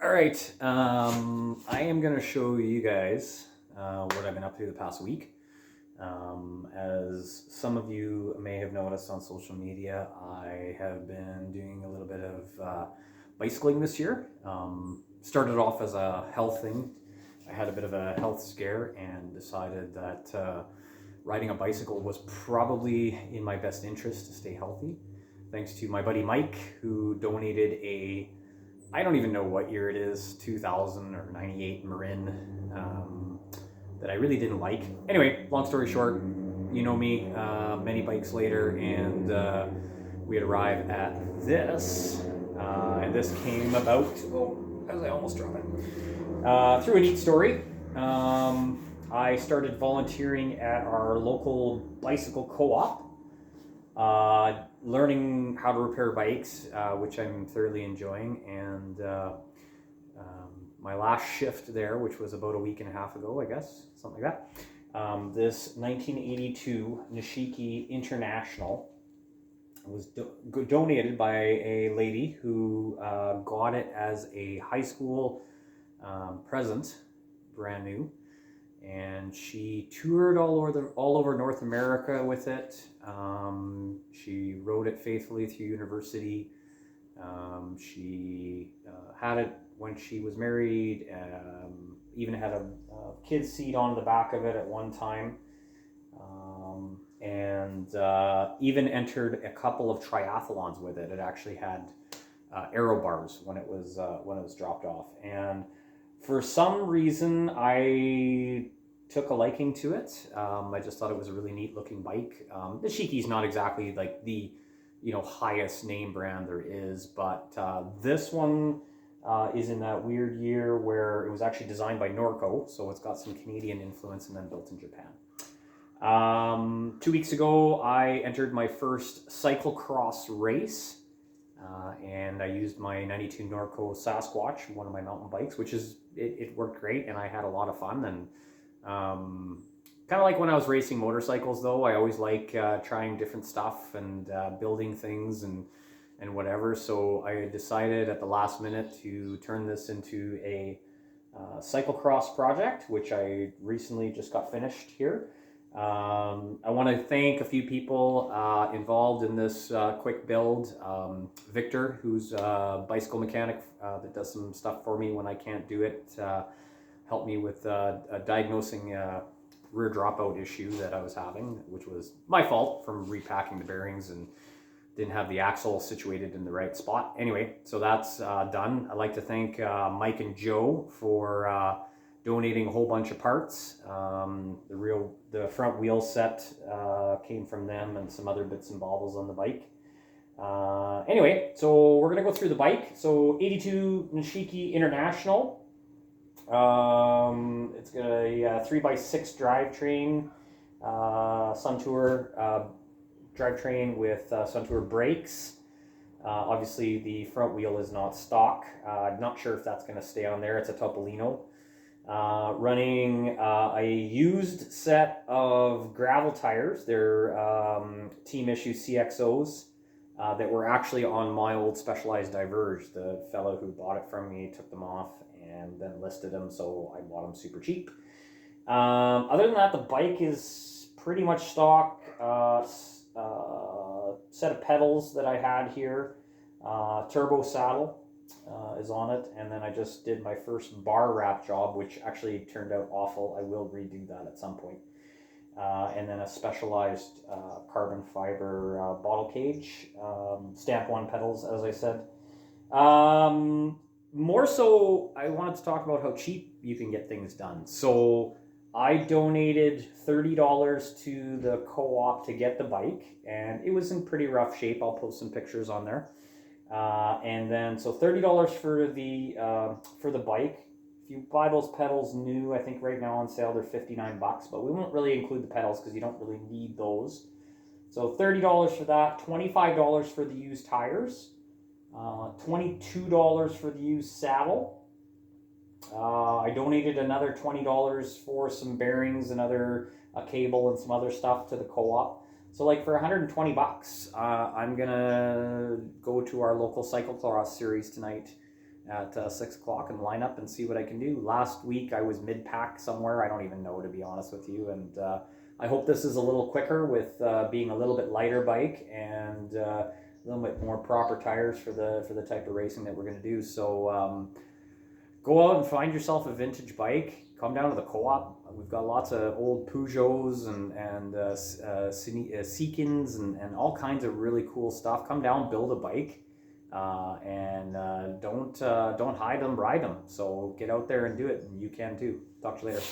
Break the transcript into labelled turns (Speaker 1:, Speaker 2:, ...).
Speaker 1: All right, I am going to show you guys what I've been up to the past week. As some of you may have noticed on social media, I have been doing a little bit of bicycling this year. Started off as a health thing. I had a bit of a health scare and decided that riding a bicycle was probably in my best interest to stay healthy. Thanks to my buddy Mike, who donated I don't even know what year it is, 2000 or 98 Marin, that I really didn't like. Anyway, long story short, you know me, many bikes later, and we had arrived at this, and this came about, as I almost drop it, through a neat story. I started volunteering at our local bicycle co-op, learning how to repair bikes, which I'm thoroughly enjoying, and my last shift there, which was about a week and a half ago, I guess, something like that, this 1982 Nishiki International was donated by a lady who got it as a high school present, brand new. And she toured all over North America with it. She rode it faithfully through university. She had it when she was married. Even had a kid's seat on the back of it at one time. And even entered a couple of triathlons with it. It actually had aero bars when it was dropped off. And for some reason, I took a liking to it. I just thought it was a really neat looking bike. The Shiki's not exactly like the highest name brand there is, but this one is in that weird year where it was actually designed by Norco, so it's got some Canadian influence and then built in Japan. 2 weeks ago, I entered my first cyclecross race. And I used my 92 Norco Sasquatch, one of my mountain bikes, which it worked great, and I had a lot of fun. And kind of like when I was racing motorcycles, though, I always like trying different stuff and building things and whatever. So I decided at the last minute to turn this into a cyclecross project, which I recently just got finished here. I want to thank a few people involved in this quick build. Victor, who's a bicycle mechanic that does some stuff for me when I can't do it, helped me with diagnosing a rear dropout issue that I was having, which was my fault from repacking the bearings and didn't have the axle situated in the right spot. Anyway, so that's done. I'd like to thank Mike and Joe for donating a whole bunch of parts. The front wheel set came from them, and some other bits and baubles on the bike. Anyway, so we're gonna go through the bike. So 82 Nishiki International. It's got a 3x6 drivetrain, Suntour drivetrain with Suntour brakes. Obviously, the front wheel is not stock. I'm not sure if that's going to stay on there. It's a Topolino. Running a used set of gravel tires. They're team issue CXOs that were actually on my old Specialized Diverge. The fellow who bought it from me took them off and then listed them, so I bought them super cheap. Other than that, the bike is pretty much stock. Set of pedals that I had here. Turbo saddle is on it, and then I just did my first bar wrap job, which actually turned out awful. I will redo that at some point. And then a Specialized carbon fiber bottle cage, Stamp 1 pedals, as I said. More so, I wanted to talk about how cheap you can get things done. So I donated $30 to the co-op to get the bike, and it was in pretty rough shape. I'll post some pictures on there. And then, so $30 for the bike. If you buy those pedals new, I think right now on sale they're $59, but we won't really include the pedals because you don't really need those. So $30 for that, $25 for the used tires, $22 for the used saddle. I donated another $20 for some bearings and a cable and some other stuff to the co-op. So like for $120, I'm gonna go to our local cyclecross series tonight at 6 o'clock and line up and see what I can do. Last week I was mid-pack somewhere. I don't even know, to be honest with you. And I hope this is a little quicker with being a little bit lighter bike and a little bit more proper tires for the type of racing that we're going to do. So go out and find yourself a vintage bike. Come down to the co-op. We've got lots of old Peugeots and Seekins and all kinds of really cool stuff. Come down, build a bike, and don't hide them, ride them. So get out there and do it, and you can too. Talk to you later.